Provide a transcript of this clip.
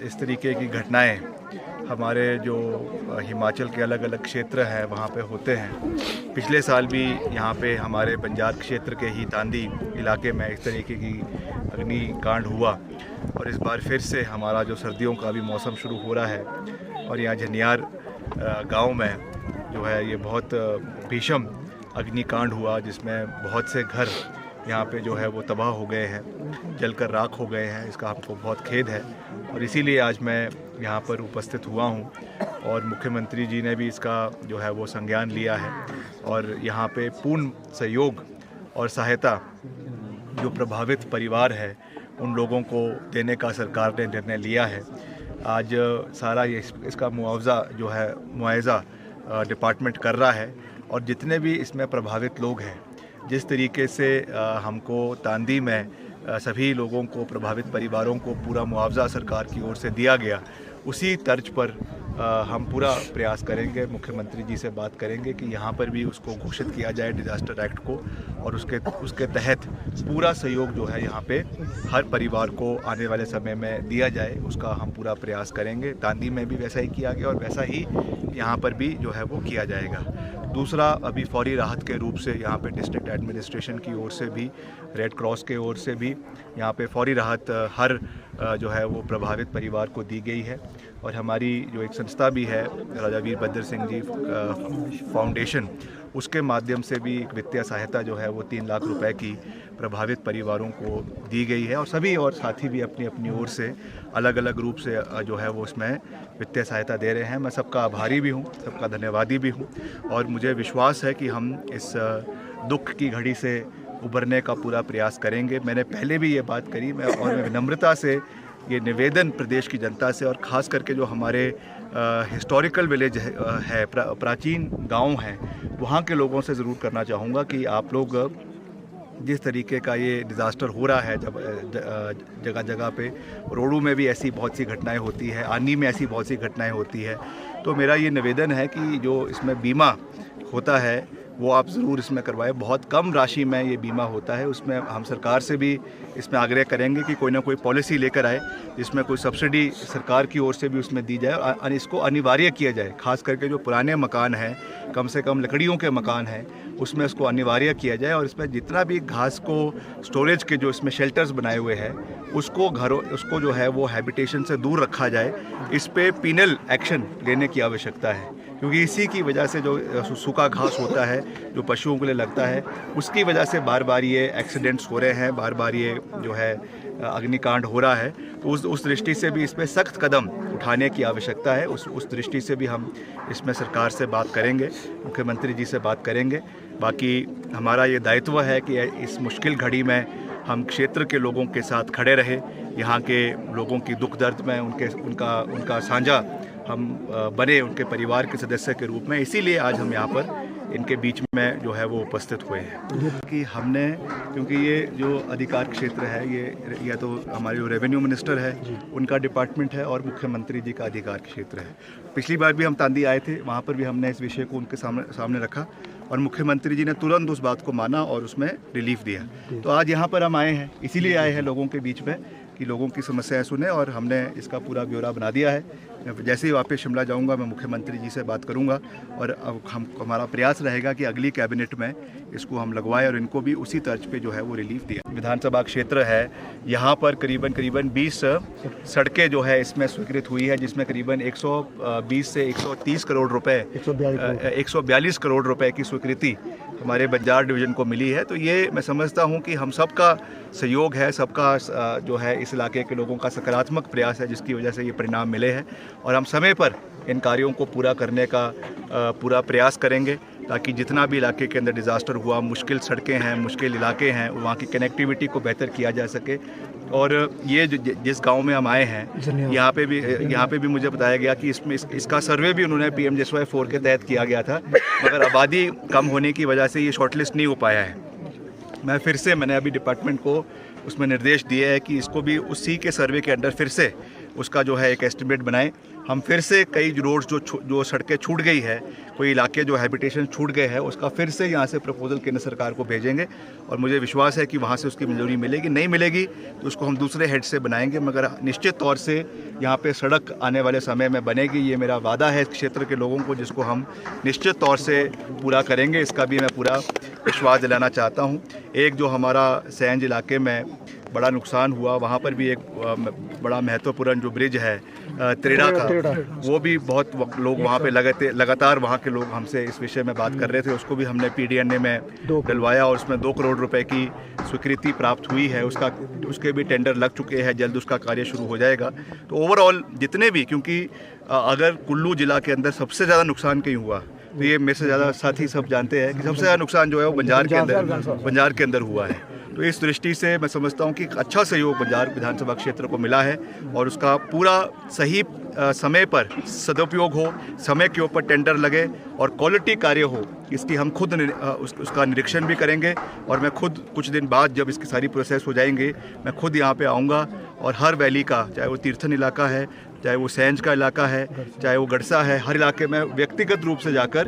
इस तरीके की घटनाएं हमारे जो हिमाचल के अलग अलग क्षेत्र हैं वहाँ पे होते हैं। पिछले साल भी यहाँ पे हमारे बंजार क्षेत्र के ही तांदी इलाके में इस तरीके की अग्निकांड हुआ और इस बार फिर से हमारा जो सर्दियों का भी मौसम शुरू हो रहा है और यहाँ झनियार गांव में जो है ये बहुत भीषण अग्निकांड हुआ जिसमें बहुत से घर यहाँ पे जो है वो तबाह हो गए हैं, जलकर राख हो गए हैं। इसका हमको बहुत खेद है और इसीलिए आज मैं यहाँ पर उपस्थित हुआ हूँ और मुख्यमंत्री जी ने भी इसका जो है वो संज्ञान लिया है और यहाँ पे पूर्ण सहयोग और सहायता जो प्रभावित परिवार है उन लोगों को देने का सरकार ने निर्णय लिया है। आज सारा ये इसका मुआवजा डिपार्टमेंट कर रहा है और जितने भी इसमें प्रभावित लोग हैं, जिस तरीके से हमको तांदी में सभी लोगों को, प्रभावित परिवारों को पूरा मुआवजा सरकार की ओर से दिया गया, उसी तर्ज पर हम पूरा प्रयास करेंगे। मुख्यमंत्री जी से बात करेंगे कि यहाँ पर भी उसको घोषित किया जाए डिज़ास्टर एक्ट को और उसके तहत पूरा सहयोग जो है यहाँ पे हर परिवार को आने वाले समय में दिया जाए, उसका हम पूरा प्रयास करेंगे। तांदी में भी वैसा ही किया गया और वैसा ही यहाँ पर भी जो है वो किया जाएगा। दूसरा, अभी फौरी राहत के रूप से यहाँ पे डिस्ट्रिक्ट एडमिनिस्ट्रेशन की ओर से भी, रेड क्रॉस के ओर से भी यहाँ पे फौरी राहत हर जो है वो प्रभावित परिवार को दी गई है और हमारी जो एक संस्था भी है राजा वीरभद्र सिंह जी फाउंडेशन, उसके माध्यम से भी एक वित्तीय सहायता जो है वो 3 लाख रुपए की प्रभावित परिवारों को दी गई है और सभी और साथी भी अपनी अपनी ओर से अलग अलग रूप से जो है वो उसमें वित्तीय सहायता दे रहे हैं। मैं सबका आभारी भी हूँ, सबका धन्यवादी भी हूँ और मुझे विश्वास है कि हम इस दुख की घड़ी से उभरने का पूरा प्रयास करेंगे। मैंने पहले भी ये बात करी, मैं विनम्रता से ये निवेदन प्रदेश की जनता से और ख़ास करके जो हमारे हिस्टोरिकल विलेज है, प्राचीन गांव हैं, वहाँ के लोगों से ज़रूर करना चाहूँगा कि आप लोग जिस तरीके का ये डिज़ास्टर हो रहा है, जब जगह जगह पे रोडों में भी ऐसी बहुत सी घटनाएं होती है, आनी में ऐसी बहुत सी घटनाएं होती है, तो मेरा ये निवेदन है कि जो इसमें बीमा होता है वो आप ज़रूर इसमें करवाएं। बहुत कम राशि में ये बीमा होता है, उसमें हम सरकार से भी इसमें आग्रह करेंगे कि कोई ना कोई पॉलिसी लेकर आए जिसमें कोई सब्सिडी सरकार की ओर से भी उसमें दी जाए और इसको अनिवार्य किया जाए। खास करके जो पुराने मकान हैं, कम से कम लकड़ियों के मकान हैं, उसमें इसको अनिवार्य किया जाए और इसमें जितना भी घास को स्टोरेज के जो इसमें शेल्टर्स बनाए हुए हैं उसको जो है वो हैबिटेशन से दूर रखा जाए। इस पे पीनल एक्शन लेने की आवश्यकता है क्योंकि इसी की वजह से जो सूखा घास होता है जो पशुओं के लिए लगता है, उसकी वजह से बार बार ये एक्सीडेंट्स हो रहे हैं, बार बार ये जो है अग्निकांड हो रहा है। तो उस दृष्टि से भी इस पर सख्त कदम उठाने की आवश्यकता है। उस दृष्टि से भी हम इसमें सरकार से बात करेंगे, मुख्यमंत्री जी से बात करेंगे। बाकी हमारा ये दायित्व है कि इस मुश्किल घड़ी में हम क्षेत्र के लोगों के साथ खड़े रहे, यहाँ के लोगों की दुख दर्द में उनका साझा हम बने उनके परिवार के सदस्य के रूप में। इसीलिए आज हम यहाँ पर इनके बीच में जो है वो उपस्थित हुए हैं कि हमने, क्योंकि ये जो अधिकार क्षेत्र है ये तो हमारे जो रेवेन्यू मिनिस्टर है उनका डिपार्टमेंट है और मुख्यमंत्री जी का अधिकार क्षेत्र है। पिछली बार भी हम तांदी आए थे, वहाँ पर भी हमने इस विषय को उनके सामने रखा और मुख्यमंत्री जी ने तुरंत उस बात को माना और उसमें रिलीफ दिया। तो आज यहाँ पर हम आए हैं, इसीलिए आए हैं लोगों के बीच में कि लोगों की समस्याएं सुने और हमने इसका पूरा ब्यौरा बना दिया है। जैसे ही वापस शिमला जाऊंगा मैं मुख्यमंत्री जी से बात करूंगा और अब हमारा प्रयास रहेगा कि अगली कैबिनेट में इसको हम लगवाएं और इनको भी उसी तर्ज पे जो है वो रिलीफ दिया। विधानसभा क्षेत्र है, यहाँ पर करीबन 20 सड़कें जो है इसमें स्वीकृत हुई है, जिसमें करीबन 120 से 130 करोड़ रुपए 142 करोड़ रुपए की स्वीकृति हमारे बंजार डिवीज़न को मिली है। तो ये मैं समझता हूँ कि हम सबका सहयोग है, सबका जो है इस इलाके के लोगों का सकारात्मक प्रयास है जिसकी वजह से ये परिणाम मिले हैं और हम समय पर इन कार्यों को पूरा करने का पूरा प्रयास करेंगे ताकि जितना भी इलाके के अंदर डिज़ास्टर हुआ, मुश्किल सड़कें हैं, मुश्किल इलाके हैं, वहाँ की कनेक्टिविटी को बेहतर किया जा सके। और ये जिस गांव में हम आए हैं यहाँ पे भी मुझे बताया गया कि इसका सर्वे भी उन्होंने PMJSY 4 के तहत किया गया था, मगर आबादी कम होने की वजह से ये शॉर्टलिस्ट नहीं हो पाया है। मैंने अभी डिपार्टमेंट को उसमें निर्देश दिए हैं कि इसको भी उसी के सर्वे के अंडर फिर से उसका जो है एक एस्टिमेट बनाएं। हम फिर से कई रोड्स जो सड़कें छूट गई है, कोई इलाके जो हैबिटेशन छूट गए हैं, उसका फिर से यहाँ से प्रपोजल केंद्र सरकार को भेजेंगे और मुझे विश्वास है कि वहाँ से उसकी मंजूरी मिलेगी। नहीं मिलेगी तो उसको हम दूसरे हेड से बनाएंगे, मगर निश्चित तौर से यहाँ पे सड़क आने वाले समय में बनेगी। ये मेरा वादा है इस क्षेत्र के लोगों को, जिसको हम निश्चित तौर से पूरा करेंगे। इसका भी मैं पूरा विश्वास दिलाना चाहता हूँ। एक जो हमारा सैंज इलाके में बड़ा नुकसान हुआ, वहाँ पर भी एक बड़ा महत्वपूर्ण जो ब्रिज है त्रेड़ा का, वो भी बहुत लोग वहाँ पे लगातार वहाँ के लोग हमसे इस विषय में बात कर रहे थे। उसको भी हमने PDNA में डलवाया और उसमें 2 करोड़ रुपए की स्वीकृति प्राप्त हुई है। उसके भी टेंडर लग चुके हैं, जल्द उसका कार्य शुरू हो जाएगा। तो ओवरऑल जितने भी, क्योंकि अगर कुल्लू जिला के अंदर सबसे ज़्यादा नुकसान कहीं हुआ तो ये मेरे से ज़्यादा साथी सब जानते हैं कि सबसे ज़्यादा नुकसान जो है वो बंजार के अंदर हुआ है। तो इस दृष्टि से मैं समझता हूँ कि अच्छा सहयोग बंजार विधानसभा क्षेत्र को मिला है और उसका पूरा सही समय पर सदुपयोग हो, समय के ऊपर टेंडर लगे और क्वालिटी कार्य हो, इसकी हम खुद उसका निरीक्षण भी करेंगे। और मैं खुद कुछ दिन बाद जब इसकी सारी प्रोसेस हो जाएंगे, मैं खुद यहाँ पे आऊँगा और हर वैली का, चाहे वो तीर्थन इलाका है, चाहे वो सैंज का इलाका है, चाहे वो गड़सा है, हर इलाके में व्यक्तिगत रूप से जाकर